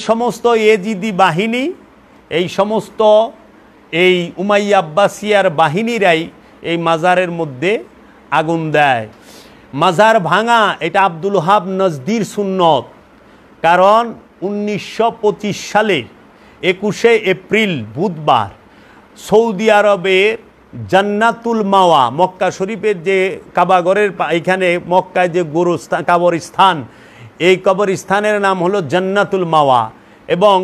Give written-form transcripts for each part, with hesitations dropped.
সমস্ত এজিদি বাহিনী, এই সমস্ত এই উমাইয়া আব্বাসিয়ার বাহিনীরাই এই মাজারের মধ্যে আগুন দেয়। মাজার ভাঙা এটা আব্দুল ওহাব নজদির সুন্নত। কারণ 1925 সালের 21শে এপ্রিল বুধবার সৌদি আরবের জান্নাতুল মাওয়া, মক্কা শরীফের যে কাবাগরের এখানে মক্কায় যে কবরস্থান, এই কবরস্থানের নাম হলো জান্নাতুল মাওয়া, এবং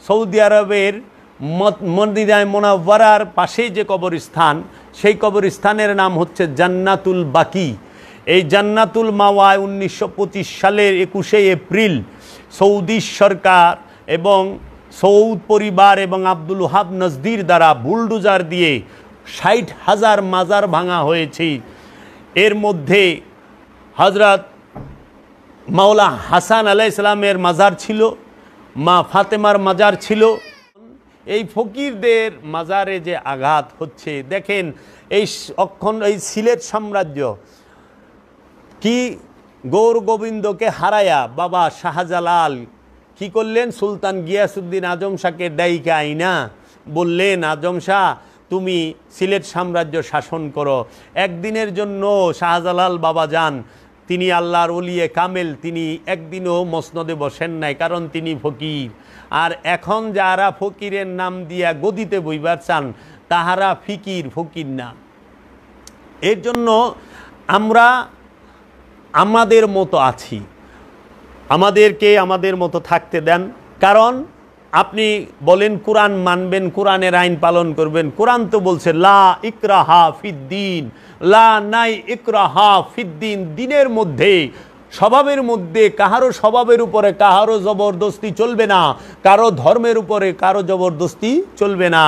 সৌদি আরবের মদিনায়ে মুনাওয়ারার পাশেই যে কবরস্থান, সেই কবরস্থানের নাম হচ্ছে জান্নাতুল বাকি। এই জান্নাতুল মাওয়ায় 1925 সালের 21শে এপ্রিল সৌদি সরকার এবং সৌদ পরিবার এবং আব্দুল ওহাব নজদির দ্বারা বুলডোজার দিয়ে 60,000 মাজার ভাঙা হয়েছে। এর মধ্যে হযরত মাওলা হাসান আলাইহিস সালামের মাজার ছিল, মা ফাতেমার মাজার ছিল। এই ফকিরদের মাজারে যে আঘাত হচ্ছে দেখেন, এই সিলেট সাম্রাজ্য কি গৌর গোবিন্দকে হারায়া বাবা শাহজালাল কি করলেন, সুলতান গিয়াসউদ্দিন আজম শাহকে ডাইকে আইনা বললেন, আজম শাহ তুমি সিলেট সাম্রাজ্য শাসন করো। একদিনের জন্য শাহজালাল বাবা যান, তিনি আল্লাহর ওলিয়ে কামেল, তিনি একদিনও মসনদে বসেন নাই, কারণ তিনি ফকির। আর এখন যারা ফকিরের নাম দিয়া গদিতে বইবার চান তাহারা ফকির না। এর জন্য আমরা আমাদের মতো আছি, আমাদেরকে আমাদের মতো থাকতে দেন। কারণ আপনি বলেন কোরআন মানবেন, কোরআনের আইন পালন করবেন। কোরআন তো বলছে লা ইকরাহা ফিদ্দিন, লা নাই ইকরাহা ফিদ্দিন। দিনের মধ্যে, স্বভাবের মধ্যে কাহারও স্বভাবের উপরে কাহারও জবরদস্তি চলবে না, কারো ধর্মের উপরে কারো জবরদস্তি চলবে না।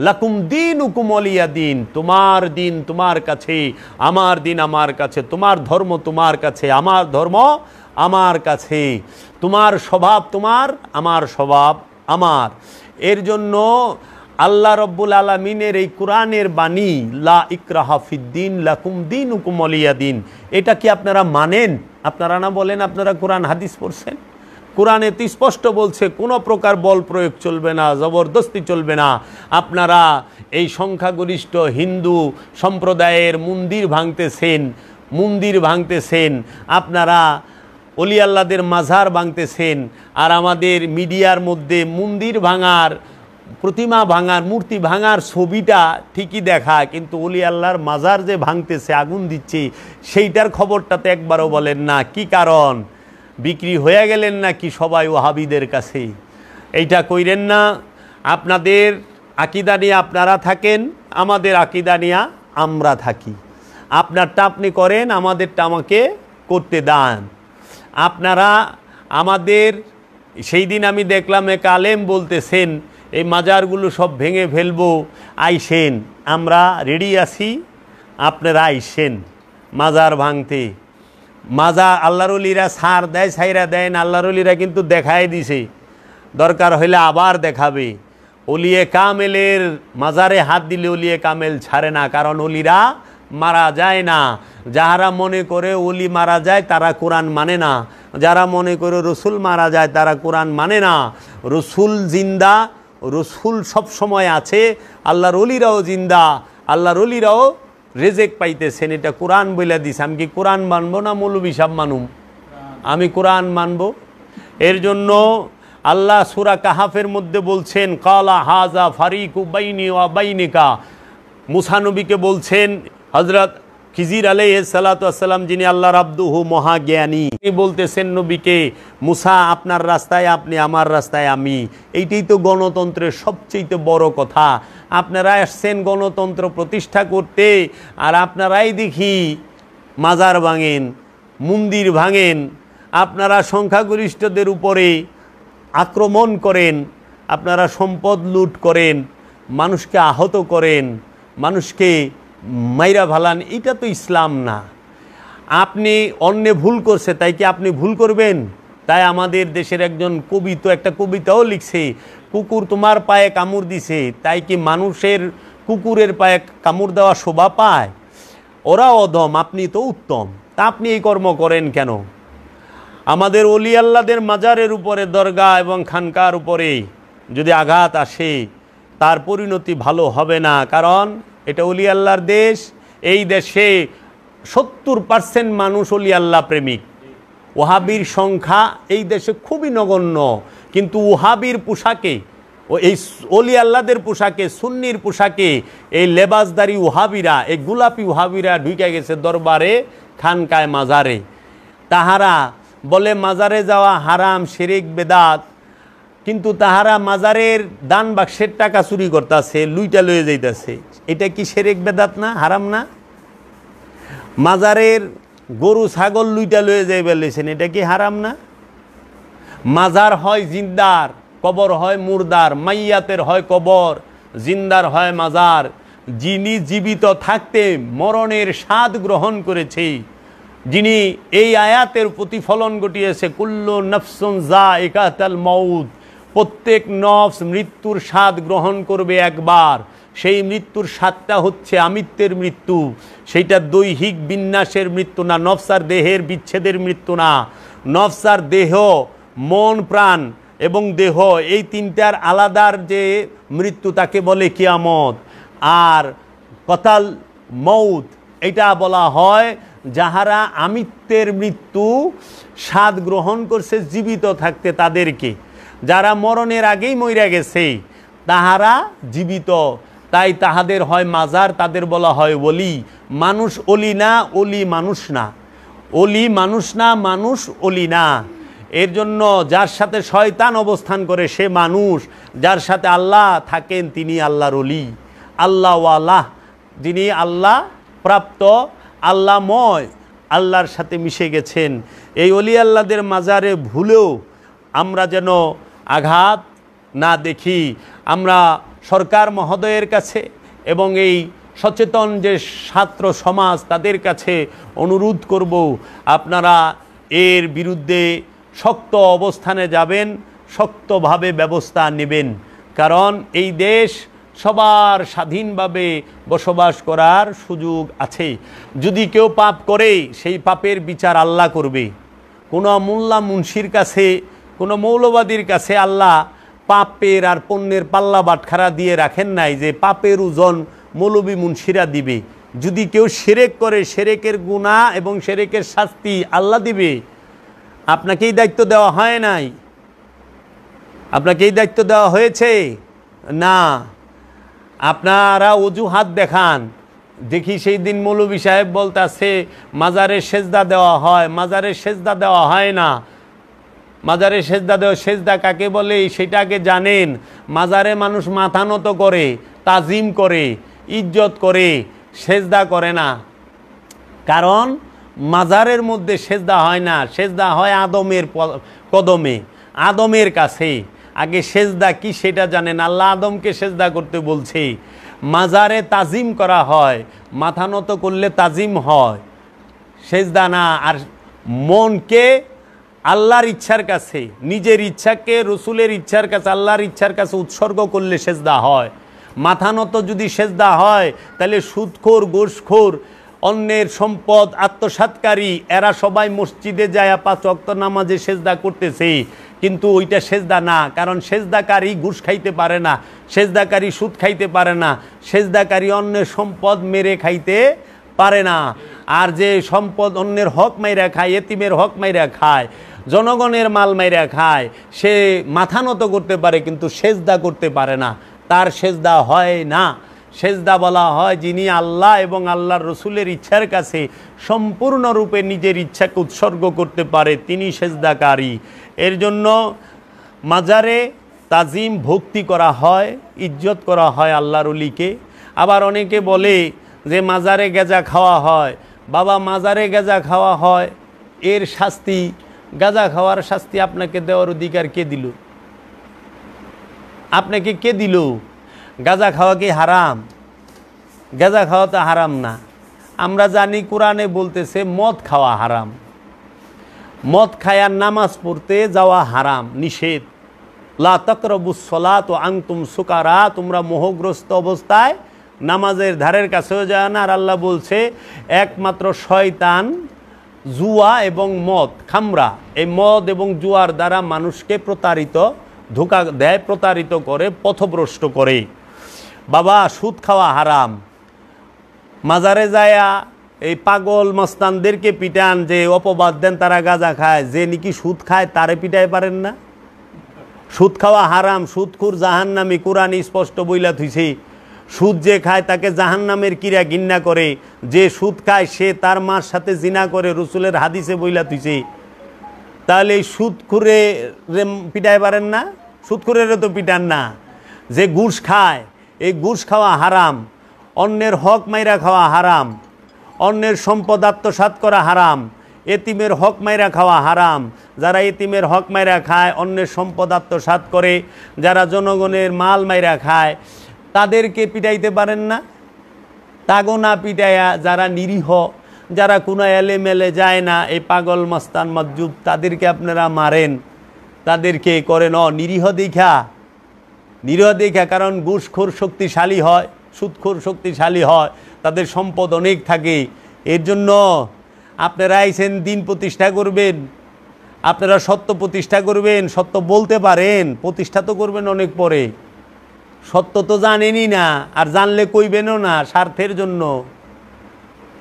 লাকুম দীনুকুম ওয়ালিয়া দিন, তোমার দিন তোমার কাছে, আমার দিন আমার কাছে, তোমার ধর্ম তোমার কাছে, আমার ধর্ম আমার কাছে, তোমার স্বভাব তোমার, আমার স্বভাব আমার। এর জন্য আল্লাহ রব্বুল আলামিনের এই কোরআনের বাণী লা ইকরাহা ফিদ্দিন লাকুম দীনুকুম ওয়ালিয়া দিন, এটা কি আপনারা মানেন? আপনারা না বলেন আপনারা কোরআন হাদিস পড়ছেন, কোরআনে তো স্পষ্ট বলছে কোনো প্রকার বল প্রয়োগ চলবে না, জবরদস্তি চলবে না। আপনারা এই সংখ্যাগরিষ্ঠ হিন্দু সম্প্রদায়ের মন্দির ভাঙতেছেন, আপনারা অলি আল্লাহদের মাজার ভাঙতেছেন, আর আমাদের মিডিয়ার মধ্যে মন্দির ভাঙার, প্রতিমা ভাঙার, মূর্তি ভাঙার ছবিটা ঠিকই দেখায়, কিন্তু অলি আল্লাহর মাজার যে ভাঙতেছে, আগুন দিচ্ছে, সেইটার খবরটাতে একবারও বলেন না। কি কারণ? বিক্রি হয়ে গেলেন নাকি সবাই ওয়াহাবিদের কাছে? এইটা কইরেন না। আপনাদের আকীদা নিয়ে আপনারা থাকেন, আমাদের আকীদা নিয়ে আমরা থাকি। আপনারটা আপনি করেন, আমাদেরটা আমাকে করতে দেন। আপনারা আমাদের, সেই দিন আমি দেখলাম এক আলেম বলতেছেন এই মাজারগুলো সব ভেঙে ফেলবো, আইসেন, আমরা রেডি আছি, আপনারা আইসেন মাজার ভাঙতে। মাজার আল্লাহর ওলিরা সার দেয়, ছাইরা দেয় না, আল্লাহর ওলিরা কিন্তু দেখাই দিছে, দরকার হইলে আবার দেখাবে। ওলিয়ে কামেলের মাজারে হাত দিলে ওলিয়ে কামেল ছাড়ে না, কারণ ওলিরা মারা যায় না। যাহারা মনে করে ওলি মারা যায় তারা কোরআন মানে না, যারা মনে করে রসুল মারা যায় তারা কোরআন মানে না। রসুল জিন্দা, রসুল সব সময় আছে, আল্লাহর ওলিরাও জিন্দা, আল্লাহর ওলিরাও রেজেক পাইতেছেন, এটা কোরআন বইলা দিছে। আমি কি কোরআন মানবো না মৌলবী সাহেব মানুম? আমি কোরআন মানব। এর জন্য আল্লাহ সূরা কাহাফের মধ্যে বলছেন কালা হাজা ফারিকু বাইনি ওয়া বাইনিকা। মুসা নবীকে বলছেন, হযরত খিজির আলাইহিস সালাতু ওয়াস সালাম যিনি আল্লাহর আব্দুহু মহাজ্ঞানী, তিনি বলতেছেন নবীকে, মুসা আপনার রাস্তায় আপনি, আমার রাস্তায় আমি। এইটাই তো গণতন্ত্রের সবচেয়ে বড় কথা। আপনারা আসছেন গণতন্ত্র প্রতিষ্ঠা করতে, আর আপনারাই দেখি মাজার ভাঙেন, মন্দির ভাঙেন, আপনারা সংখ্যাগরিষ্ঠদের উপরে আক্রমণ করেন, আপনারা সম্পদ লুট করেন, মানুষকে আহত করেন, মানুষকে মাইরা ভালান। এটা তো ইসলাম না। আপনি অন্যে ভুল করছে তাই কি আপনি ভুল করবেন? তাই আমাদের দেশের একজন কবি তো একটা কবিতাও লিখছে, কুকুর তোমার পায়ে কামড় দিছে, তাই কি মানুষের কুকুরের পায়ে কামড় দেওয়া শোভা পায়? ওরা অধম, আপনি তো উত্তম, তা আপনি এই কর্ম করেন কেন? আমাদের ওলি আল্লাহদের মাজারের উপরে, দরগা এবং খানকার উপরে যদি আঘাত আসে তার পরিণতি ভালো হবে না। কারণ এটা ওলি আল্লাহর দেশ। এই দেশে 70% মানুষ ওলি আল্লাহ প্রেমিক। ওহাবির সংখ্যা এই দেশে খুবই নগণ্য, কিন্তু ওহাবির পোশাকে, এই ওলি আল্লাহদের পোশাকে, সুন্নির পোশাকে এই লেবাসদারি ওহাবিরা, এই গোলাপি ওহাবিরা ঢুকে গেছে দরবারে, খানকায়, মাজারে। তাহারা বলে মাজারে যাওয়া হারাম, শিরক, বেদাত, কিন্তু তাহারা মাজারের দান বাক্সের টাকা চুরি করতেছে, লুইটা লয়ে যাইতেছে। এটা কি শিরক, বেদাত না, হারাম না? মাজারের গরু ছাগল লুইটা লয়ে যাই বলেছেন, এটা কি হারাম না? মাজার হয় জিন্দার, কবর হয় মুর্দার। মাইয়াতের হয় কবর, জিন্দার হয় মাজার। যিনি জীবিত থাকতে মরণের স্বাদ গ্রহণ করেছে, যিনি এই আয়াতের প্রতিফলন ঘটিয়েছে, কুল্লু নফসুন যায়িকাতুল মাউত, প্রত্যেক নফস মৃত্যুর স্বাদ গ্রহণ করবে একবার। সেই মৃত্যুর স্বাদটা হচ্ছে আমিত্বের মৃত্যু। সেইটা দৈহিক বিন্যাসের মৃত্যু না, নফসার দেহের বিচ্ছেদের মৃত্যু না। নফসার দেহ, মন, প্রাণ এবং দেহ, এই তিনটার আলাদার যে মৃত্যু তাকে বলে কিয়ামত। আর কতাল মৌত, এটা বলা হয় যাহারা আমিত্বের মৃত্যু স্বাদ গ্রহণ করছে জীবিত থাকতে তাদেরকে। যারা মরণের আগেই মইরা গেছে তাহারা জীবিত, তাই তাহাদের হয় মাজার, তাদের বলা হয় ওলি। মানুষ ওলি না, ওলি মানুষ না। ওলি মানুষ না, মানুষ ওলি না। এর জন্য যার সাথে শয়তান অবস্থান করে সে মানুষ, যার সাথে আল্লাহ থাকেন তিনি আল্লাহর ওলি। আল্লাহওয়ালাহ, যিনি আল্লাহ প্রাপ্ত, আল্লাহময়, আল্লাহর সাথে মিশে গেছেন। এই ওলি আল্লাহদের মাজারে ভুলেও আমরা যেন আঘাত না দেখি। আমরা সরকার মহোদয়ের কাছে এবং এই সচেতন যে ছাত্র সমাজ তাদের কাছে অনুরোধ করব, আপনারা এর বিরুদ্ধে শক্ত অবস্থানে যাবেন, শক্তভাবে ব্যবস্থা নেবেন। কারণ এই দেশ সবার স্বাধীনভাবে বসবাস করার সুযোগ আছে। যদি কেউ পাপ করে সেই পাপের বিচার আল্লাহ করবে। কোনো মোল্লা মুন্সির কাছে, কোনো মৌলবাদীর কাছে আল্লাহ পাপের আর পুণ্যের পাল্লা বাটখারা দিয়ে রাখেন নাই যে পাপের ওজন মৌলবী মুন্সিরা দিবে। যদি কেউ শিরক করে, শিরকের গুনাহ এবং শিরকের শাস্তি আল্লাহ দিবে। আপনাকেই দায়িত্ব দেওয়া হয় নাই? আপনাকেই দায়িত্ব দেওয়া হয়েছে না? আপনারা অজুহাত দেখান। দেখি সেই দিন মৌলবী সাহেব বলতেছে মাজারে সেজদা দেওয়া হয়, মাজারে সেজদা দেওয়া হয় না। মাজারে সেজদা দেওয়া, সেজদা কাকে বলে সেটাকে জানেন? মাজারে মানুষ মাথা নত করে, তাজিম করে, ইজ্জত করে, সেজদা করে না। কারণ মাজারের মধ্যে সেজদা হয় না, সেজদা হয় আদমের কদমে, আদমের কাছে। আগে সেজদা কি সেটা জানেন? আল্লাহ আদমকে সেজদা করতে বলছে। মাজারে তাজিম করা হয়, মাথা নত করলে তাজিম হয়, সেজদা না। আর মনকে আল্লাহর ইচ্ছার কাছে, নিজের ইচ্ছাকে রসুলের ইচ্ছার কাছে, আল্লাহর ইচ্ছার কাছে উৎসর্গ করলে সেজদা হয়। মাথা নত যদি সেজদা হয় তাহলে সুদখোর, গোশখোর, অন্যের সম্পদ আত্মসাৎকারী এরা সবাই মসজিদে যায় 5 ওয়াক্ত নামাজে সেজদা করতেছে, কিন্তু ওইটা সেজদা না। কারণ সেজদাকারী ঘুষ খাইতে পারে না, সেজদাকারী সুদ খাইতে পারে না, সেজদাকারী অন্যের সম্পদ মেরে খাইতে পারে না। আর যে সম্পদ অন্যের হক মাইরা খায়, এতিমের হক মাইরা খায়, জনগণের মাল মাইরা খায়, সে মাথা নত করতে পারে কিন্তু সেজদা করতে পারে না, তার সেজদা হয় না। সেজদা বলা হয় যিনি আল্লাহ এবং আল্লাহর রসুলের ইচ্ছার কাছে সম্পূর্ণরূপে নিজের ইচ্ছাকে উৎসর্গ করতে পারে, তিনি সেজদাকারী। এর জন্য মাজারে তাজিম, ভক্তি করা হয়, ইজ্জত করা হয় আল্লাহর ওলিকে। আবার অনেকে বলে যে মাজারে গেজা খাওয়া হয়। বাবা, মাজারে গেজা খাওয়া হয়, এর শাস্তি, গাঁজা খাওয়ার শাস্তি আপনাকে দেওয়ার অধিকার কে দিল? আপনাকে কে দিল? গাঁজা খাওয়া কি হারাম? গাঁজা খাওয়া তো হারাম না। আমরা জানি কোরআনে বলতেছে মদ খাওয়া হারাম, মদ খায়ার নামাজ পড়তে যাওয়া হারাম, নিষেধ। লা তাকরাবুস সালাত ওয়া আনতুম সুকারা, তোমরা মোহগ্রস্ত অবস্থায় নামাজের ধারের কাছেও যায় না। আর আল্লাহ বলছে একমাত্র শয়তান জুয়া এবং মদ, খামরা, এই মদ এবং জুয়ার দ্বারা মানুষকে ধোঁকা দেয়, প্রতারিত করে, পথভ্রষ্ট করে। বাবা, সুদ খাওয়া হারাম। মাজারে যায়া এই পাগল মস্তানদেরকে পিটান, যে অপবাদ দেন তারা গাঁজা খায়, যে নাকি সুদ খায় তারে পিটাই পারেন না? সুদ খাওয়া হারাম, সুদখোর জাহান্নামী, কোরআন স্পষ্ট বইলা থুইছে। সুদ যে খায় তাকে জাহান্নামের কিরা ঘৃণা করে, যে সুদ খায় সে তার মার সাথে জিনা করে, রসুলের হাদিসে বইলা থুইছে। তাহলে এই সুদখোরে পিটাই পারেন না? সুদখোরের তো পিটান না। যে ঘুষ খায়, এই ঘুষ খাওয়া হারাম, অন্যের হক মাইরা খাওয়া হারাম, অন্যের সম্পদ আত্মসাৎ করা হারাম, এতিমের হক মাইরা খাওয়া হারাম। যারা এতিমের হক মাইরা খায়, অন্যের সম্পদ আত্মসাৎ করে, যারা জনগণের মাল মাইরা খায়, তাদেরকে পিটাইতে পারেন না? তাগো না পিটাইয়া যারা নিরীহ, যারা কোনো এলেমেলে যায় না, এই পাগল মস্তান মজ্জুব, তাদেরকে আপনারা মারেন, তাদেরকে করেন নিরীহ দেখা। কারণ ঘুষখোর শক্তিশালী হয়, সুদখোর শক্তিশালী হয়, তাদের সম্পদ অনেক থাকে। এর জন্য আপনারা আইছেন দিন প্রতিষ্ঠা করবেন, আপনারা সত্য প্রতিষ্ঠা করবেন, সত্য বলতে পারেন, প্রতিষ্ঠা তো করবেন অনেক পরে। সত্য তো জানেনই না, আর জানলে কইবেনও না, স্বার্থের জন্য।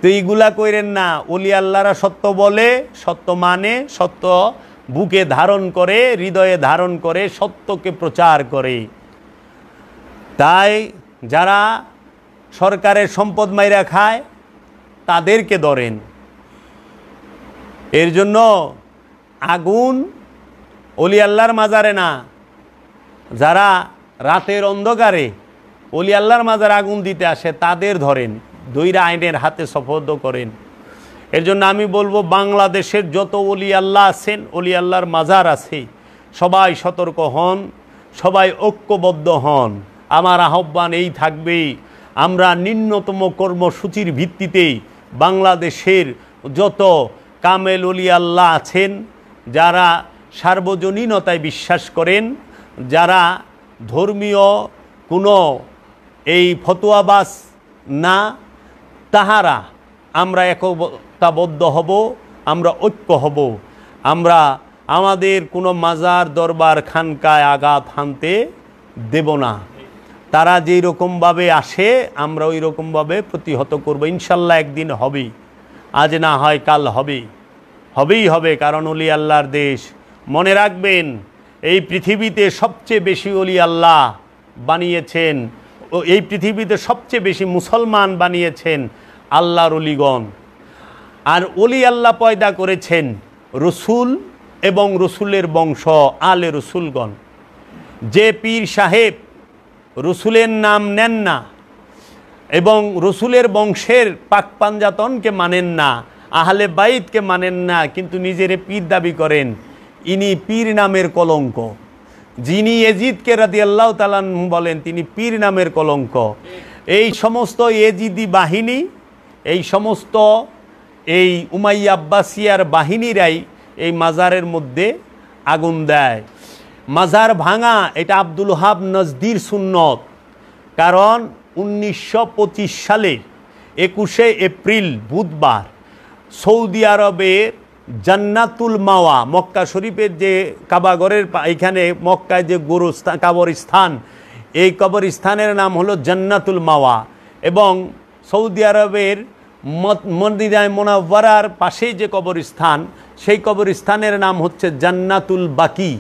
তো এইগুলা কইরেন না। ওলি আল্লাহরা সত্য বলে, সত্য মানে, সত্য বুকে ধারণ করে, হৃদয়ে ধারণ করে, সত্যকে প্রচার করে। তাই যারা সরকারের সম্পদ মাইরা খায় তাদেরকে ধরেন। এর জন্য আগুন ওলি আল্লাহর মাজারে না, যারা রাতের অন্ধকারে ওলি আল্লাহর মাজারে আগুন দিতে আসে তাদের ধরেন, দইরা আইনের হাতে সোপর্দ করেন। এর জন্য আমি বলবো, বাংলাদেশের যত ওলি আল্লাহ আছেন, ওলি আল্লাহর মাজার আছে, সবাই সতর্ক হন, সবাই ঐক্যবদ্ধ হন। আমার আহ্বান এই থাকবে, আমরা নিম্নতম কর্মসূচির ভিত্তিতে বাংলাদেশের যত কামেল ওলি আল্লাহ আছেন, যারা সার্বজনীনতায় বিশ্বাস করেন, যারা ধর্মীয় কোনো এই ফতোয়াবাজ না, তাহারা আমরা একতাবদ্ধ হব, আমরা ঐক্য হব। আমরা আমাদের কোনো মাজার দরবার খানকায় আঘাত হানতে দেব না। তারা যেই রকমভাবে আসে আমরা ওই রকমভাবে প্রতিহত করব। ইনশাল্লাহ একদিন হবে, আজ না হয় কাল হবেই হবে, কারণ ওলি আল্লাহর দেশ। মনে রাখবেন, এই পৃথিবীতে সবচেয়ে বেশি ওলি আল্লাহ বানিয়েছেন, ও এই পৃথিবীতে সবচেয়ে বেশি মুসলমান বানিয়েছেন আল্লাহর ওলিগণ। আর ওলি আল্লাহ পয়দা করেছেন রসুল এবং রসুলের বংশ, আলে রসুলগণ। যে পীর সাহেব রসুলের নাম নেন না এবং রসুলের বংশের পাক পাঞ্জাতনকে মানেন না, আহলে বাইতকে মানেন না, কিন্তু নিজের পীর দাবি করেন, ইনি পীর নামের কলঙ্ক। যিনি এজিদকে রাদিয়াল্লাহু তাআলা বলেন, তিনি পীর নামের কলঙ্ক। এই সমস্ত এজিদি বাহিনী, এই সমস্ত এই উমাইয়া আব্বাসিয়ার বাহিনীরাই এই মাজারের মধ্যে আগুন দেয়। মাজার ভাঙা এটা আব্দুল ওহাব নজদির সুন্নত। কারণ 1925 সালের 21শে এপ্রিল বুধবার সৌদি আরবের জান্নাতুল মাওয়া, মক্কা শরীফের যে কাবাগরের এখানে মক্কায় যে কবরস্থান, এই কবরস্থানের নাম হলো জান্নাতুল মাওয়া। এবং সৌদি আরবের মদিনায়ে মুনাওয়ারার পাশেই যে কবরস্থান, সেই কবরস্থানের নাম হচ্ছে জান্নাতুল বাকি।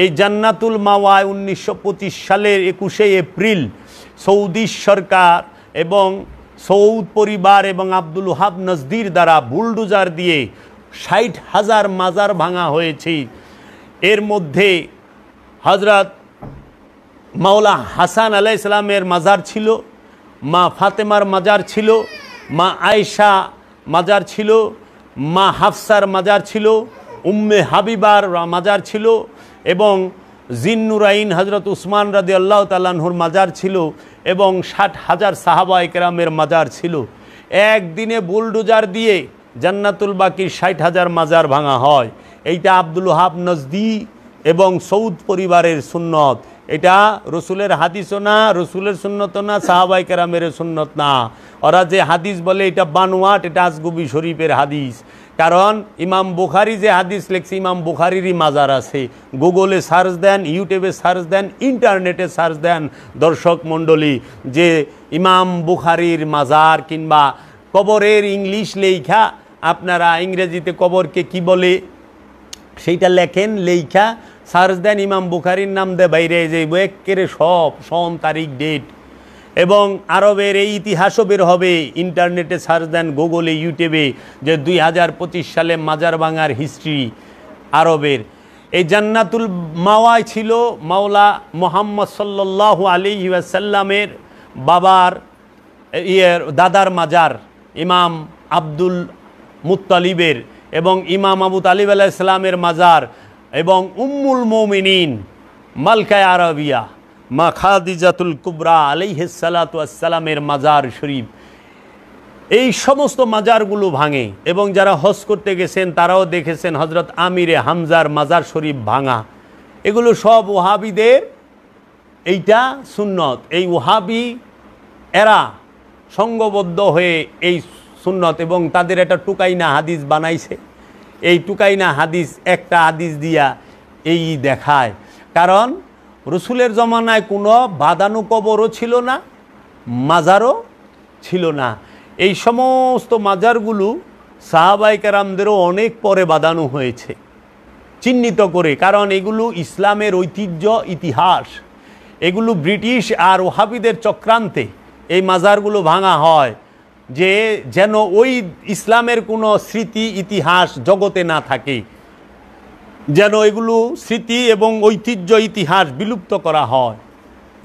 এই জান্নাতুল মাওয়ায় 1925 সালের 21শে এপ্রিল সৌদি সরকার এবং সৌদ পরিবার এবং আব্দুল ওহাব নজদির দ্বারা বুলডোজার দিয়ে 60,000 মাজার ভাঙা হয়েছে। এর মধ্যে হজরত মাওলা হাসান আলাইহিস সালামের মাজার ছিল, মা ফাতেমার মাজার ছিল, মা আয়েশা মাজার ছিল, মা হাফসার মাজার ছিল, উম্মে হাবিবার মাজার ছিল, এবং জিন্নুরাইন হজরত উসমান রাদিয়াল্লাহু তাআলা আনহুর মাজার ছিল, এবং 60,000 সাহাবায়ে কেরামের মাজার ছিল। একদিনে বুলডোজার দিয়ে জান্নাতুল বাকির 60,000 মাজার ভাঙা হয়। এইটা আব্দুল ওহাব নজদি এবং সৌদ পরিবারের সুন্নত। এটা রসুলের হাদিসও না, রসুলের সুন্নতও না, সাহাবায়ে কেরামের সুন্নত না। ওরা যে হাদিস বলে এটা বানোয়াট, এটা আজগুবি শরীফের হাদিস। কারণ ইমাম বুখারী যে হাদিস লিখছে, ইমাম বুখারীরই মাজার আছে। গুগলে সার্চ দেন, ইউটিউবে সার্চ দেন, ইন্টারনেটে সার্চ দেন দর্শক মণ্ডলী, যে ইমাম বুখারীর মাজার কিংবা কবরের ইংলিশ লেখা, আপনারা ইংরেজিতে কবরকে কি বলে সেইটা লেখেন, লেখা সার্চ দেন, ইমাম বুখারীর নাম দে বাইরে যে একেবারে সব সন তারিখ ডেট, এবং আরবের এই ইতিহাসও বের হবে। ইন্টারনেটে সার্চ দেন, গুগলে ইউটিউবে, যে 2025 সালে মাজার ভাঙার হিস্ট্রি আরবের। এই জান্নাতুল মাওয়ায় ছিল মাওলা মুহাম্মদ সাল্লাল্লাহু আলাইহি ওয়াসাল্লামের বাবার দাদার মাজার, ইমাম আব্দুল মুত্তালিবের, এবং ইমাম আবু তালিব আলাইহিস সালামের মাজার, এবং উম্মুল মুমিনিন মালকায়ে আরাবিয়া মা খাদিজাতুল কুবরা আলাইহিস সালাতু ওয়াস সালামের মাজার শরীফ। এই সমস্ত মাজারগুলো ভাঙে, এবং যারা হজ করতে গেছেন তারাও দেখেছেন হযরত আমিরে হামজার মাজার শরীফ ভাঙা। এগুলো সব ওহাবিদের এইটা সুন্নত। এই ওহাবি এরা সংঘবদ্ধ হয়ে এই সুন্নত, এবং তাদের একটা টুকাইনা হাদিস বানাইছে। এই টুকাইনা হাদিস একটা হাদিস দিয়া এই দেখায়, কারণ রসুলের জমানায় কোনো বাঁধানো কবরও ছিল না, মাজারও ছিল না। এই সমস্ত মাজারগুলো সাহাবায়ে কেরামদেরও অনেক পরে বাঁধানো হয়েছে চিহ্নিত করে, কারণ এগুলো ইসলামের ঐতিহ্য, ইতিহাস। এগুলো ব্রিটিশ আর ওহাবিদের চক্রান্তে এই মাজারগুলো ভাঙা হয়, যে যেন ওই ইসলামের কোনো স্মৃতি ইতিহাস জগতে না থাকে, যেন এগুলো স্মৃতি এবং ঐতিহ্য ইতিহাস বিলুপ্ত করা হয়।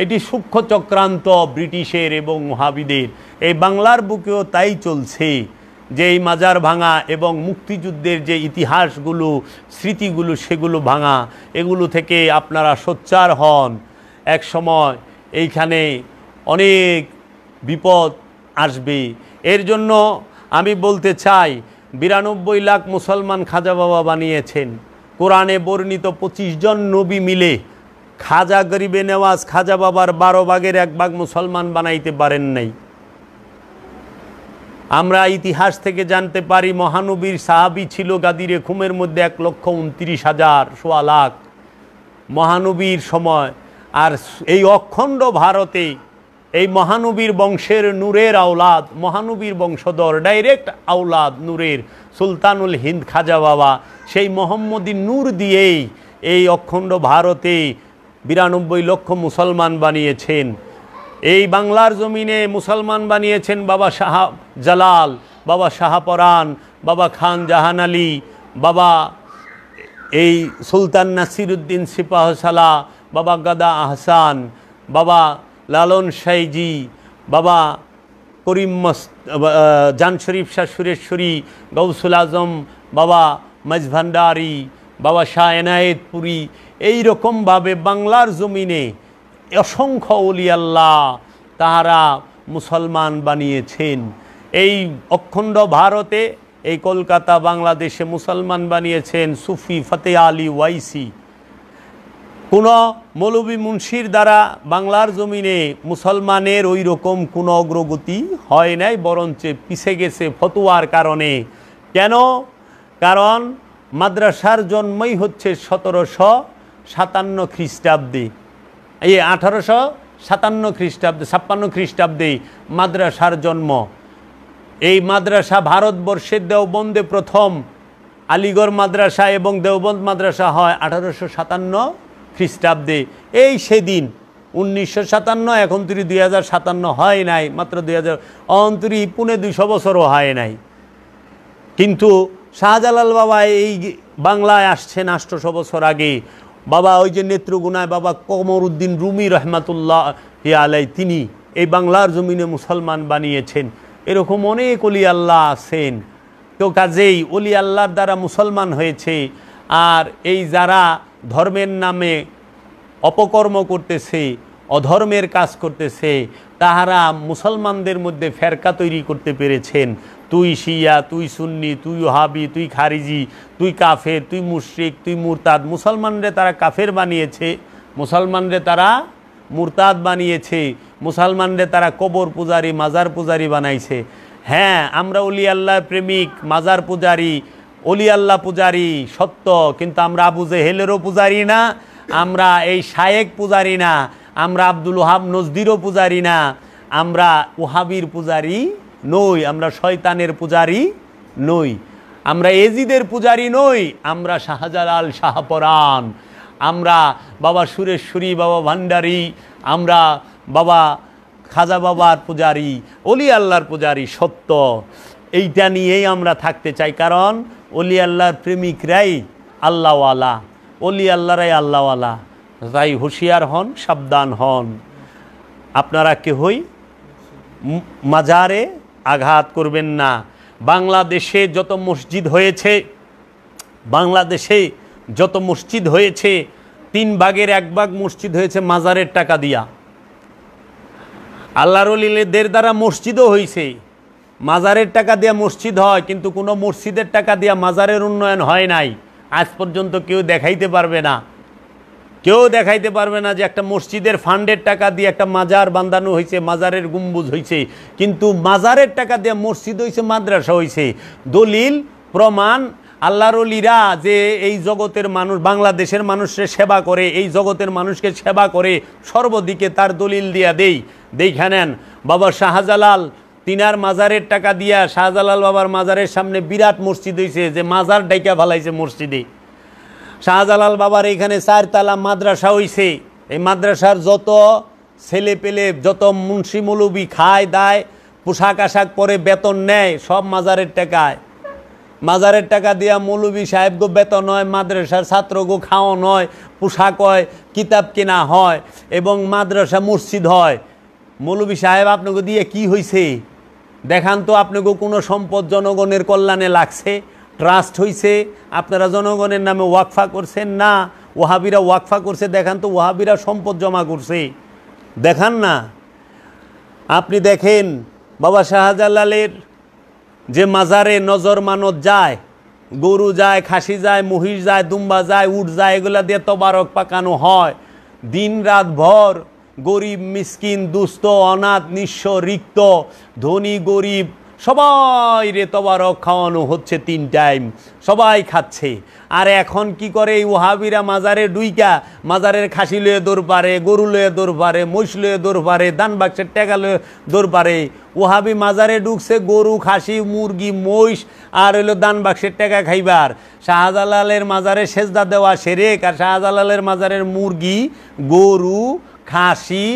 এটি সূক্ষ্ম চক্রান্ত ব্রিটিশের এবং ওহাবিদের। এই বাংলার বুকেও তাই চলছে, যে এই মাজার ভাঙা এবং মুক্তিযুদ্ধের যে ইতিহাসগুলো, স্মৃতিগুলো, সেগুলো ভাঙা। এগুলো থেকে আপনারা সোচ্চার হন, এক সময় এইখানে অনেক বিপদ আসবে। এর জন্য আমি বলতে চাই, 92 লাখ মুসলমান খাজা বাবা বানিয়েছেন। কোরআনে বর্ণিত 25 জন নবী মিলে খাজা গরিবে নেওয়াজ খাজা বাবার 12 ভাগের 1 ভাগ মুসলমান বানাইতে পারেন নাই। আমরা ইতিহাস থেকে জানতে পারি, মহানবীর সাহাবী ছিল গাদিরে খুমের মধ্যে 1,29,000, সোয়া লাখ মহানবীর সময়। আর এই অখণ্ড ভারতে এই মহানবীর বংশের নূরের আওলাদ, মহানবীর বংশধর, ডাইরেক্ট আওলাদ নূরের সুলতানুল হিন্দ খাজা বাবা, সেই মোহাম্মদী নূর দিয়েই এই অখণ্ড ভারতে 92 লক্ষ মুসলমান বানিয়েছেন। এই বাংলার জমিনে মুসলমান বানিয়েছেন বাবা শাহ জালাল, বাবা শাহপরান, বাবা খান জাহান আলী, বাবা এই সুলতান নাসিরুদ্দিন সিপাহসালা, বাবা গাদা আহসান, বাবা লালন সাইজি, বাবা করিম জান শরীফ শাহ সুরেশ্বরী, গৌসুল আজম, বাবা মজভান্ডারি, বাবা শাহ এনায়েতপুরি। এই রকমভাবে বাংলার জমিনে অসংখ্য ওলি আল্লাহ তাহারা মুসলমান বানিয়েছেন। এই অখণ্ড ভারতে, এই কলকাতা বাংলাদেশে মুসলমান বানিয়েছেন সুফি ফতে আলী ওয়াইসি। কোনো মৌলবী মুন্সির দ্বারা বাংলার জমিনে মুসলমানের ওই রকম কোনো অগ্রগতি হয় নাই, বরঞ্চ পিছে গেছে ফতোয়ার কারণে। কেন? কারণ মাদ্রাসার জন্মই হচ্ছে 1757 খ্রিস্টাব্দে, এই 1857 খ্রিস্টাব্দে, 56 খ্রিস্টাব্দে মাদ্রাসার জন্ম। এই মাদ্রাসা ভারতবর্ষের দেওবন্দে প্রথম আলিগড় মাদ্রাসা এবং দেওবন্দ মাদ্রাসা হয় 1857 খ্রিস্টাব্দে। এই সেদিন 1957, এখন 2057 হয় নাই, মাত্র 2029, পুনে 200 বছরও হয় নাই। কিন্তু শাহজালাল বাবা এই বাংলায় আসছেন 800 বছর আগে। বাবা ওই যে নেত্রগুনায় বাবা কমরউদ্দিন রুমি রহমাতুল্লাহ আলাই, তিনি এই বাংলার জমিনে মুসলমান বানিয়েছেন। এরকম অনেক অলি আল্লাহ আছেন। তো কাজেই অলি আল্লাহর দ্বারা মুসলমান হয়েছে। আর এই যারা ধর্মের নামে অপকর্ম করতেছে, অধর্মের কাজ করতেছে, তাহারা মুসলমানদের মধ্যে ফেরকা তৈরি করতে পেরেছেন। তুই শিয়া, তুই সুন্নি, তুই ওহাবি, তুই খারিজি, তুই কাফের, তুই মুশরিক, তুই মুরতাদ। মুসলমানরে তারা কাফের বানিয়েছে, মুসলমানরে তারা মুরতাদ বানিয়েছে, মুসলমানরে তারা কবর পূজারি, মাজার পূজারি বানাইছে। হ্যাঁ, আমরা ওলি আল্লাহ প্রেমিক, মাজার পূজারি, অলি আল্লাহ পূজারি সত্য, কিন্তু আমরা আবু জেহেলেরও পূজারি না, আমরা এই শায়েক পূজারি না, আমরা আব্দুল ওহাব নজদিরও পূজারি না, আমরা ওহাবির পূজারি নই, আমরা শয়তানের পূজারি নই, আমরা এজিদের পূজারি নই, আমরা শাহজালাল শাহপরাণ, আমরা বাবা সুরেশ্বরী, বাবা ভান্ডারী, আমরা বাবা খাজা বাবার পূজারি, অলি আল্লাহর পূজারি সত্য। এইটা নিয়েই আমরা থাকতে চাই, কারণ অলি আল্লাহর প্রেমিকরাই আল্লাহওয়ালা, অলি আল্লাহরাই আল্লাহওয়ালা। তাই হুঁশিয়ার হন, সাবধান হন। আপনারা কেহই মাজারে আঘাত করবেন না। বাংলাদেশে যত মসজিদ হয়েছে, বাংলাদেশে যত মসজিদ হয়েছে 3 ভাগের 1 ভাগ মসজিদ হয়েছে মাজারের টাকা দিয়া। আল্লাহর ওলিদের দ্বারা মসজিদও হয়েছে, মাজারের টাকা দিয়া মসজিদ হয়, কিন্তু কোনো মসজিদের টাকা দিয়া মাজারের উন্নয়ন হয় নাই। আজ পর্যন্ত কেউ দেখাইতে পারবে না, কেউ দেখাইতে পারবে না যে একটা মসজিদের ফান্ডের টাকা দিয়ে একটা মাজার বাঁধানো হয়েছে, মাজারের গম্বুজ হয়েছে, কিন্তু মাজারের টাকা দিয়ে মসজিদ হয়েছে, মাদ্রাসা হয়েছে। দলিল প্রমাণ আল্লাহর ওলিরা যে এই জগতের মানুষ, বাংলাদেশের মানুষের সেবা করে, এই জগতের মানুষকে সেবা করে, সর্বদিকে তার দলিল দিয়া দেখা নেন। বাবা শাহজালাল তিনার মাজারের টাকা দিয়া শাহজালাল বাবার মাজারের সামনে বিরাট মসজিদ হয়েছে, যে মাজার ডাইকা ফেলাইছে মসজিদে। শাহজালাল বাবার এখানে 4 তালা মাদ্রাসা হইছে। এই মাদ্রাসার যত ছেলে পেলে, যত মুন্সি মৌলবি খায় দায়, পোশাক আশাক পরে বেতন নেয়, সব মাজারের টাকায়। মাজারের টাকা দিয়া মৌলবি সাহেবগো বেতন হয়, মাদ্রাসার ছাত্রগো খাওয়ান হয়, পোশাক হয়, কিতাব কেনা হয়, এবং মাদ্রাসা মসজিদ হয়। মৌলবি সাহেব আপনাকে দিয়ে কি হয়েছে দেখান তো? আপনাকে কোনো সম্পদ জনগণের কল্যাণে লাগছে, ট্রাস্ট হইছে, আপনারা জনগণের নামে ওয়াকফা করছেন না, ওহাবিরা ওয়াকফা করছে, দেখান তো ওহাবিরা সম্পদ জমা করছে, দেখান না। আপনি দেখেন বাবা শাহজালালের যে মাজারে নজর মানত যায়, গরু যায়, খাসি যায়, মহিষ যায়, দুম্বা যায়, উট যায়, এগুলা দিয়ে তবারক পাকানো হয়। দিন রাত ভর গরিব মিসকিন, দুস্থ, অনাথ, নিঃস্ব, রিক্ত, ধনী গরিব সবাই রে তবারক খাওয়ানো হচ্ছে 3 টাইম, সবাই খাচ্ছে। আর এখন কি করে এই ওহাবিরা মাজারে ডুইকা মাজারের খাসি লয়ে দৌড় পারে, গরু লয়ে দৌড় পারে, মহিষ লয়ে দৌড় পারে, দান বাক্সের টাকা লয়ে দৌড় পারে। ওহাবি মাজারে ঢুকছে গরু, খাসি, মুরগি, মহিষ আর হইলো দান বাক্সের টাকা খাইবার। শাহজালালের মাজারে সেজদা দেওয়া সেরেক, আর শাহজালালের মাজারের মুরগি, গরু, খাসি,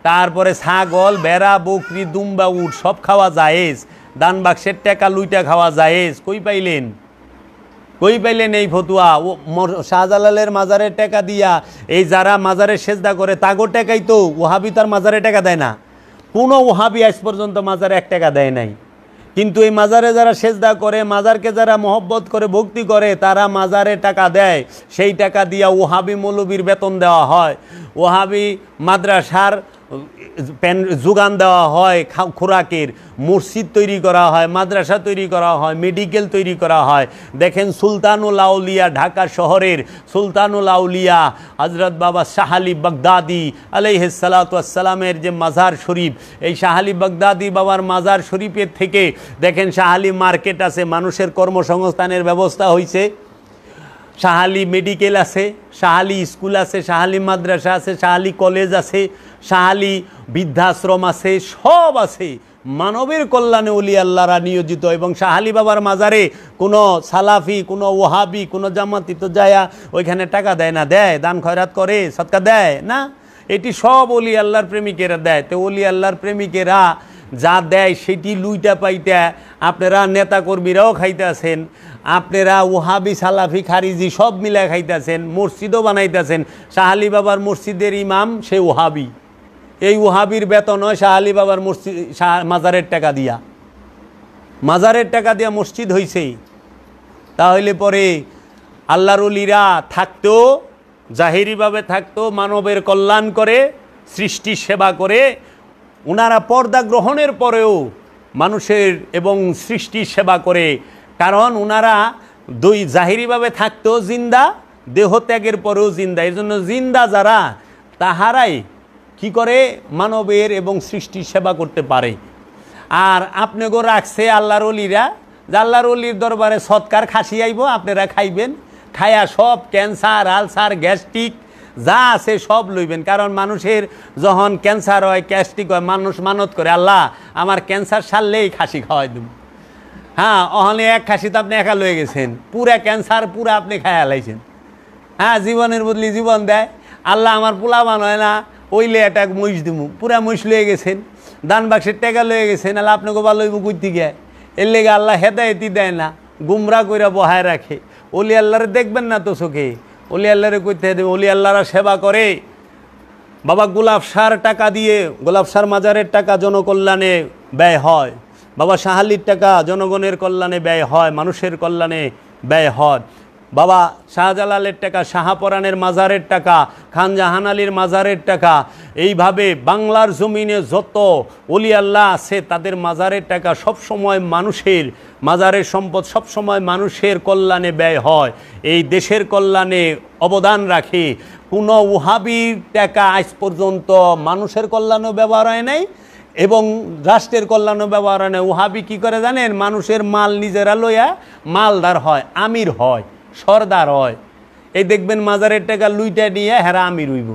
তারপরে ছাগল, ভেড়া, বকরি, দুম্বা, উট সব খাওয়া জায়েজ, দান বাক্সের টাকা লুইটা খাওয়া জায়েজ। কই পাইলেন এই ফতুয়া? ও শাহজালালের মাজারের টাকা দিয়া এই যারা মাজারে সেজদা করে তাগো টাকাই তো। ওহাবি তার মাজারে টাকা দেয় না, কোনো ওহাবি আজ পর্যন্ত মাজারে 1 টাকা দেয় নাই। কিন্তু এই মাজারে যারা সেজদা করে, মাজারকে যারা মহব্বত করে, ভক্তি করে, তারা মাজারে টাকা দেয়। সেই টাকা দিয়া ওহাবি মৌলবীর বেতন দেওয়া হয়, ওহাবি মাদ্রাসার যোগান দেওয়া হয়, খোরাকের, মসজিদ তৈরি করা হয়, মাদ্রাসা তৈরি করা হয়, মেডিকেল তৈরি করা হয়। দেখেন সুলতানুল আউলিয়া, ঢাকা শহরের সুলতানুল আউলিয়া হযরত বাবা শাহ আলী বাগদাদি আলাইহিস সালাতু ওয়াস সালামের যে মাজার শরীফ, এই শাহ আলী বাগদাদি বাবার মাজার শরীফের থেকে দেখেন শাহ আলী মার্কেট আছে, মানুষের কর্মসংস্থানের ব্যবস্থা হয়েছে, শাহ আলী মেডিকেল আছে, শাহ আলী স্কুল আছে, শাহ আলী মাদ্রাসা আছে, শাহ আলী কলেজ আছে, শাহ আলী বৃদ্ধাশ্রম আছে, সব আছে। মানবের কল্যাণে ওলি আল্লাহরা নিয়োজিত। এবং শাহ আলী বাবার মাজারে কোনো সালাফি, কোনো ওহাবি, কোনো জামাতি তো যায়া ওইখানে টাকা দেয় না, দেয় দান খয়রাত করে, সদকা দেয় না, এটি সব ওলি আল্লাহর প্রেমিকেরা দেয়। তো ওলি আল্লাহর প্রেমিকেরা যা দেয় সেটি লুইটা পাইটা আপনারা নেতাকর্মীরাও খাইতেছেন, আপনারা ওহাবি, সালাফি, খারিজি সব মিলে খাইতেছেন, মসজিদও বানাইতেছেন। শাহ আলী বাবার মসজিদের ইমাম সে ওহাবি, এই ওহাবির বেতন হয় শাহ আলী বাবার মসজিদ, মাজারের টাকা দিয়া, মাজারের টাকা দিয়া মসজিদ হইছে। তাহলে পরে আল্লাহর ওলিরা থাকতো, জাহিরিভাবে থাকতো, মানবের কল্যাণ করে, সৃষ্টির সেবা করে। ওনারা পর্দা গ্রহণের পরেও মানুষের এবং সৃষ্টির সেবা করে, কারণ ওনারা জাহিরিভাবে থাকতো জিন্দা, দেহত্যাগের পরেও জিন্দা। এই জন্য জিন্দা যারা তাহারাই কি করে মানবের এবং সৃষ্টির সেবা করতে পারে। আর আপনাকেও রাখছে আল্লাহর ওলিরা যে আল্লাহর ওলির দরবারে সৎকার খাসি আইব, আপনারা খাইবেন, খায়া সব ক্যান্সার, আলসার, গ্যাস্ট্রিক যা আছে সব লইবেন। কারণ মানুষের যখন ক্যান্সার হয়, গ্যাস্ট্রিক হয়, মানুষ মানত করে আল্লাহ আমার ক্যান্সার সারলেই খাসি খাওয়াই দেব। হ্যাঁ, অহলে এক খাসি তো আপনি একা লয়ে গেছেন, পুরা ক্যান্সার পুরা আপনি খাইয়া লাইছেন। হ্যাঁ, জীবনের বদলি জীবন দেয় আল্লাহ, আমার পোলা মান হয় না ওইলে একটা মহিষ দিমু, পুরা মহিষ লয়ে গেছেন, দান বাক্সের টাকা লয়ে গেছেন, আল্লাহ আপনাকে বা লইব কইতে গিয়ে। এর লেগে আল্লাহ হেদায়েতি দেয় না, গুমরা কইরা বহায় রাখে। অলি আল্লাহরে দেখবেন না তো চোখে, অলি আল্লাহরে কইতে দেবে। অলি আল্লাহরা সেবা করে বাবা, গোলাপ সার টাকা দিয়ে, গোলাপ সার মাজারের টাকা জনকল্যাণে ব্যয় হয়, বাবা শাহালির টাকা জনগণের কল্যাণে ব্যয় হয়, মানুষের কল্যাণে ব্যয় হয়। বাবা শাহজালালের টাকা, শাহপরানের মাজারের টাকা, খান জাহান আলীর মাজারের টাকা, এইভাবে বাংলার জমিনে যত ওলি আল্লাহ আছে তাদের মাজারের টাকা সবসময় মানুষের, মাজারের সম্পদ সবসময় মানুষের কল্যাণে ব্যয় হয়, এই দেশের কল্যাণে অবদান রাখে। কোনো ওহাবির টাকা আজ পর্যন্ত মানুষের কল্যাণেও ব্যবহার হয় নাই এবং রাষ্ট্রের কল্যাণও ব্যবহার হয় না। ওহাবি কী করে জানেন? মানুষের মাল নিজেরা লইয়া মালদার হয়, আমির হয়, সর্দার হয়। এই দেখবেন মাজারের টাকা লুইটা নিয়ে হেরা আমির হইব।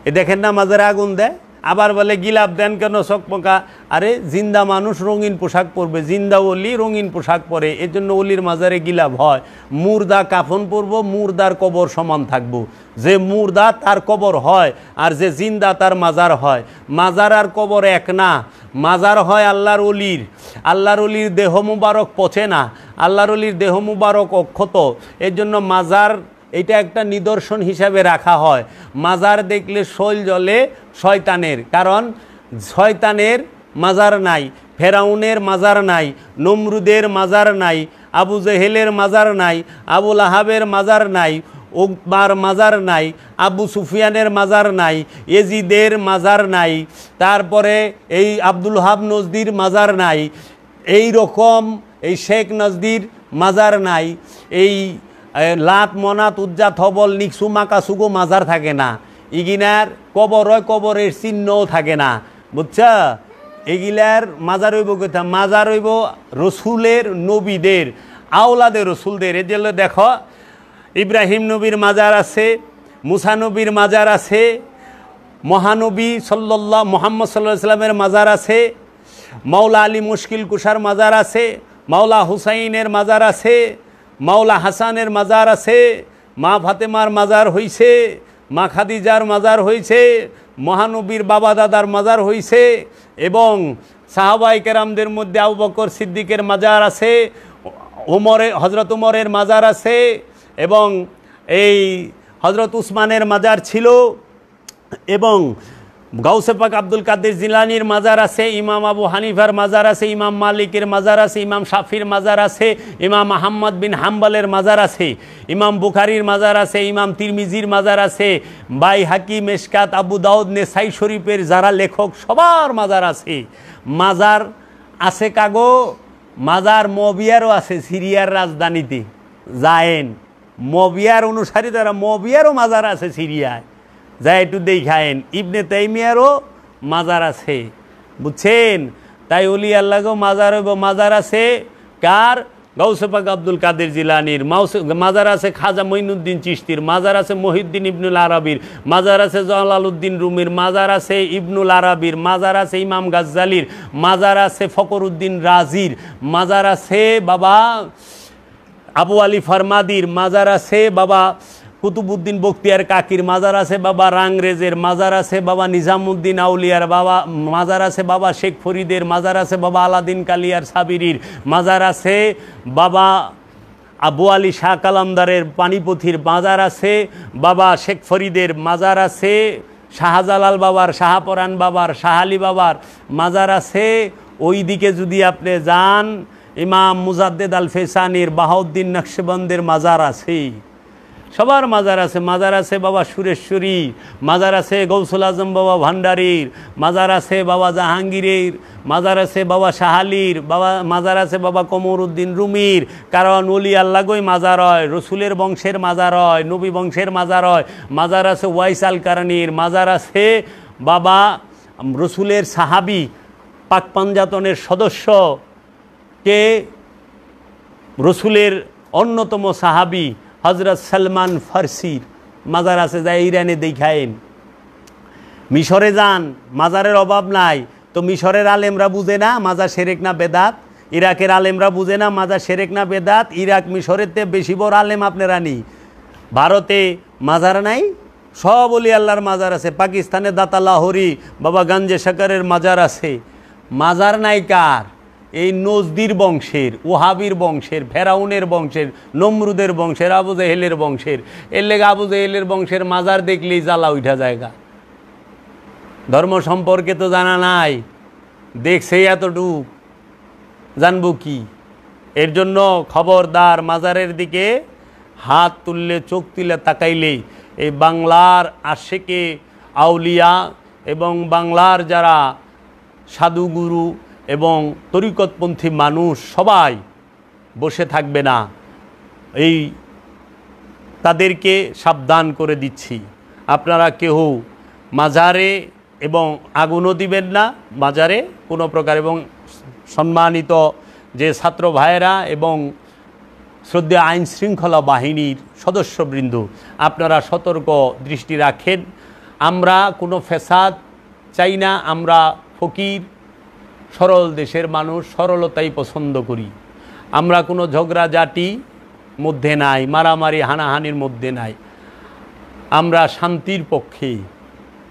এ দেখেন না মাজারে আগুন দেয়, আবার বলে গিলাপ দেন কেন চকমকা। আরে জিন্দা মানুষ রঙিন পোশাক পরবে, জিন্দা ওলি রঙিন পোশাক পরে, এর জন্য ওলির মাজারে গিলাপ হয়। মুর্দা কাফন পরব, মুর্দার কবর সমান থাকবো। যে মুর্দা তার কবর হয়, আর যে জিন্দা তার মাজার হয়। মাজার আর কবর এক না, মাজার হয় আল্লাহর ওলির। আল্লাহর ওলির দেহ মুবারক পচে না, আল্লাহর ওলির দেহ মুবারক অক্ষত। এর জন্য মাজার এটা একটা নিদর্শন হিসাবে রাখা হয়। মাজার দেখলে শৈল জ্বলে শয়তানের, কারণ শয়তানের মাজার নাই, ফেরাউনের মাজার নাই, নমরুদের মাজার নাই, আবু জেহেলের মাজার নাই, আবুল আহাবের মাজার নাই, উকবার মাজার নাই, আবু সুফিয়ানের মাজার নাই, এজিদের মাজার নাই, তারপরে এই আব্দুল হাব নজদির মাজার নাই, এই রকম এই শেখ নজদির মাজার নাই, এই লাত মনাত উজ্জা থবল নিকসু মাকাসুগো মাজার থাকে না। ইগিনার কবর হয়, কবরের চিহ্নও থাকে না, বুঝছা? এগিলার মাজার হইব কোথা? মাজার হইব রসুলের, নবীদের, আওলাদের রসুলদের। এ জন্য দেখো ইব্রাহিম নবীর মাজার আছে, মুসা নবীর মাজার আছে, মহানবী মুহাম্মদ সাল্লাল্লাহু আলাইহি সাল্লামের মাজার আছে, মাওলা আলী মুশকিল কুশার মাজার আছে, মাওলা হুসাইনের মাজার আছে, মাওলা হাসানের মাজার আছে, মা ফাতেমার মাজার হইছে, মা খাদিজার মাজার হইছে, মহানবীর বাবা দাদার মাজার হইছে, এবং সাহাবায়ে কেরামদের মধ্যে আবু বকর সিদ্দিকের মাজার আছে, হযরত উমরের মাজার আছে, এবং এই হযরত উসমানের মাজার ছিল, এবং গাউসে পাক আব্দুল কাদের জিলানির মাজার আছে, ইমাম আবু হানিফার মাজার আছে, ইমাম মালিকের মাজার আছে, ইমাম শাফির মাজার আছে, ইমাম আহমদ বিন হাম্বলের মাজার আছে, ইমাম বুখারীর মাজার আছে, ইমাম তিরমিজির মাজার আছে, বাইহাকি, মেশকাত, আবু দাউদ, নেসাই শরীফের যারা লেখক সবার মাজার আছে। মাজার আছে কাগো, মাজার মবিয়ারও আছে সিরিয়ার রাজধানীতে জায়েন। মবিয়ার অনুসারী তারা, মবিয়ারও মাজার আছে সিরিয়ায়, যা একটু দেখায়েন। ইবনে তাইমিয়ারও মাজার আছে, বুঝছেন? তাই ওলি আল্লাহকেও মাজার হইব। মাজার আছে কার? গাউসে পাক আব্দুল কাদের জিলানির মাজার আছে, খাজা মঈনুদ্দিন চিশতির মাজার আছে, মহিউদ্দিন ইবনুল আরবির মাজার আছে, জালালউদ্দিন রুমির মাজার আছে, ইবনুল আরবির মাজার আছে, ইমাম গাজ্জালির মাজার আছে, ফখরউদ্দিন রাজির মাজার আছে, বাবা আবু আলী ফারমাদির মাজার আছে, বাবা কুতুবউদ্দিন বখতিয়ার কাকির মাজার আছে, বাবা রাংরেজের মাজার আছে, বাবা নিজামুদ্দিন আউলিয়ার বাবা মাজার আছে, বাবা শেখ ফরিদের মাজার আছে, বাবা আলাদিন কালিয়ার সাবিরির মাজার আছে, বাবা আবু আলী শাহ কালামদারের পানিপথির মাজার আছে, বাবা শেখ ফরিদের মাজার আছে, শাহজালাল বাবার, শাহপরান বাবার, শাহ আলী বাবার মাজার আছে। ওই দিকে যদি আপনি যান, ইমাম মুজাদ্দেদ আল ফেসানির, বাহাউদ্দিন নকশবন্দের মাজার আছে, সবার মাজার আছে। মাজার আছে বাবা সুরেশ্বরী, মাজার আছে গৌসুল আজম বাবা ভান্ডারীর, মাজার আছে বাবা জাহাঙ্গীরের, মাজার আছে বাবা শাহালির, বাবা মাজার আছে বাবা কমরউদ্দিন রুমির। কারণ ওলি আল্লাহই মাজার হয়, রসুলের বংশের মাজার হয়, নবী বংশের মাজার হয়। মাজার আছে ওয়াইস আল কারানির, মাজার আছে বাবা রসুলের সাহাবি, পাক পাঞ্জাতনের সদস্য কে রসুলের অন্যতম সাহাবি হজরত সালমান ফার্সির মাজার আছে, যা ইরানে দেখায়েন। মিশরে যান, মাজারের অভাব নাই। তো মিশরের আলেমরা বুঝে না মাজার শিরক না বেদাত, ইরাকের আলেমরা বুঝে না মাজার শিরক না বেদাত। ইরাক মিশরের চেয়ে বেশি বড় আলেম আপনারা নি। ভারতে মাজার নাই, সব ওলি আল্লাহর মাজার আছে। পাকিস্তানে দাতা লাহোরি বাবা গঞ্জে শকরের মাজার আছে। মাজার নাই কার? এই নজদির বংশের, ওহাবির বংশের, ফেরাউনের বংশের, নমরুদের বংশের, আবু জেহেলের বংশের। এর লেগে আবু জেহেলের বংশের মাজার দেখলেই জ্বালা উঠা জায়গা। ধর্ম সম্পর্কে তো জানা নাই, দেখছে এতটুক, জানবো কি? এর জন্য খবরদার, মাজারের দিকে হাত তুললে, চোখ তুলে তাকাইলেই এই বাংলার আশেকে আউলিয়া এবং বাংলার যারা সাধুগুরু এবং তরিকতপন্থী মানুষ সবাই বসে থাকবে না। এই তাদেরকে সাবধান করে দিচ্ছি, আপনারা কেউ মাজারে এবং আগুনও দিবেন না, মাজারে কোনো প্রকার। এবং সম্মানিত যে ছাত্র ভাইয়েরা এবং শ্রদ্ধেয় আইন শৃঙ্খলা বাহিনীর সদস্যবৃন্দ, আপনারা সতর্ক দৃষ্টি রাখেন। আমরা কোনো ফ্যাসাদ চাই না। আমরা ফকির সরল দেশের মানুষ, সরলতাই পছন্দ করি। আমরা কোনো ঝগড়াঝাটি মধ্যে নাই, মারামারি হানাহানির মধ্যে নাই। আমরা শান্তির পক্ষে,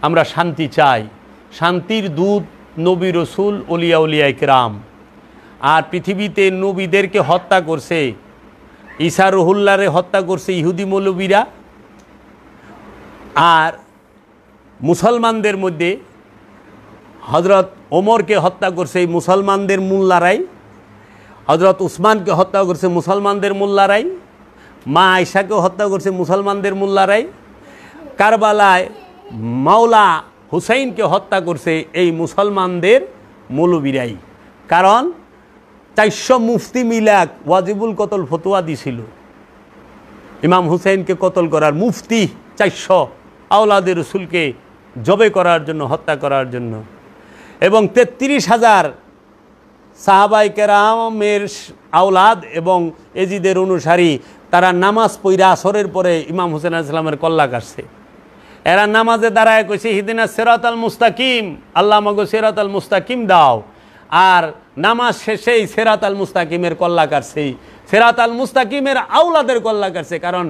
আমরা শান্তি চাই। শান্তির দূত নবী রসুল ওলিয়া উলিয়া ইকরাম। আর পৃথিবীতে নবীদেরকে হত্যা করছে, ঈসা রুহুল্লাহরে হত্যা করছে ইহুদি মৌলবীরা। আর মুসলমানদের মধ্যে হজরত ওমরকে হত্যা করছে এই মুসলমানদের মোল্লারাই, হজরত উসমানকে হত্যা করছে মুসলমানদের মোল্লারাই, মা আয়েশাকে হত্যা করছে মুসলমানদের মোল্লারাই, কারবালায় মাওলা হুসাইনকে হত্যা করছে এই মুসলমানদের মৌলবীরাই। কারণ 400 মুফতি মিলাক ওয়াজিবুল কতল ফতোয়া দিছিল ইমাম হুসাইনকে কতল করার। মুফতি 400 আওলাদের রসুলকে জবে করার জন্য, হত্যা করার জন্য। এবং 33,000 সাহাবায়ে কেরামের আওলাদ এবং এজিদের অনুসারী, তারা নামাজ পড়া আসরের পরে ইমাম হুসেন আলাইহিস সালামের কল্লা কাটছে। এরা নামাজে দাঁড়ায় কইছে হিদিনা সিরাতাল মুস্তাকিম, আল্লাহ আমাকে সিরাতাল মুস্তাকিম দাও। আর নামাজ শেষেই সিরাতাল মুস্তাকিমের কল্লা কাটছে, সিরাতাল মুস্তাকিমের আওলাদের কল্লা কাটছে। কারণ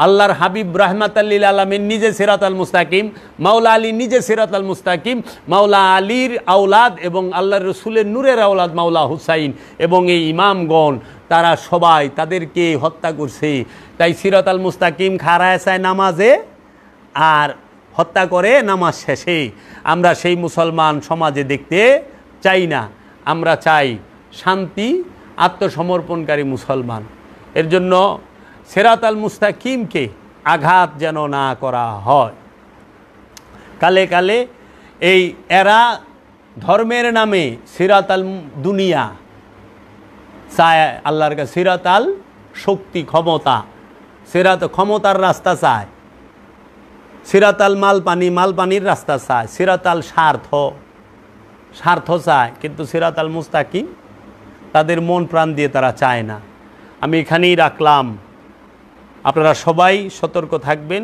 আল্লাহর হাবিব রাহমাতাল লিল আলামিন নিজে সিরাতাল মুস্তাকিম, মাওলা আলী নিজে সিরাতাল মুস্তাকিম, মাওলা আলীর আওলাদ এবং আল্লাহর রসুলের নূরের আওলাদ মাওলা হুসাইন এবং এই ইমামগণ, তারা সবাই তাদেরকে হত্যা করছে। তাই সিরাতাল মুস্তাকিম খাড়ায় চায় নামাজে আর হত্যা করে নামাজ শেষে। আমরা সেই মুসলমান সমাজে দেখতে চাই না। আমরা চাই শান্তি, আত্মসমর্পণকারী মুসলমান। এর জন্য সিরাতাল মুস্তাকিমকে আঘাত যেন না করা হয়। কালে কালে এই এরা ধর্মের নামে সিরাতাল দুনিয়া চায় আল্লাহর কাছে, সিরাতাল শক্তি ক্ষমতা, সিরাত ক্ষমতার রাস্তা চায়, সিরাতাল মাল পানি, মাল পানির রাস্তা চায়, সিরাতাল স্বার্থ, স্বার্থ চায়। কিন্তু সিরাতাল মুস্তাকিম তাদের মন প্রাণ দিয়ে তারা চায় না। আমি এখানেই রাখলাম। আপনারা সবাই সতর্ক থাকবেন,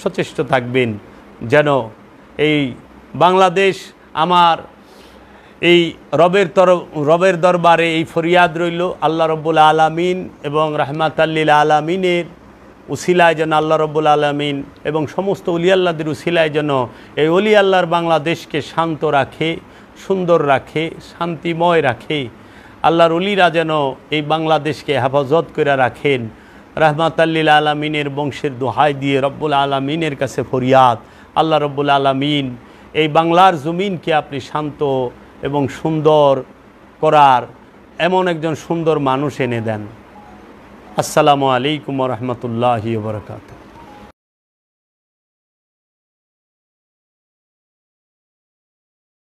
সচেষ্ট থাকবেন, যেন এই বাংলাদেশ আমার এই রবের দরবারে এই ফরিয়াদ রইল, আল্লাহ রব্বুল আলামিন এবং রাহমাতাল লিল আলামিনের উসিলায় যেন আল্লাহ রব্বুল আলামিন এবং সমস্ত ওলি আল্লাহদের উসিলায় যেন এই ওলি আল্লাহর বাংলাদেশকে শান্ত রাখে, সুন্দর রাখে, শান্তিময় রাখে। আল্লাহর ওলিরা যেন এই বাংলাদেশকে হেফাজত করে রাখেন। রাহমাতাল লিল আলামিনের বংশের দোহাই দিয়ে রব্বুল আলামিনের কাছে ফরিয়াদ, আল্লাহ রব্বুল আলামিন এই বাংলার জমিনকে আপনি শান্ত এবং সুন্দর করার এমন একজন সুন্দর মানুষ এনে দেন। আসসালামু আলাইকুম ওয়া রাহমাতুল্লাহি ওয়া বারাকাতুহু।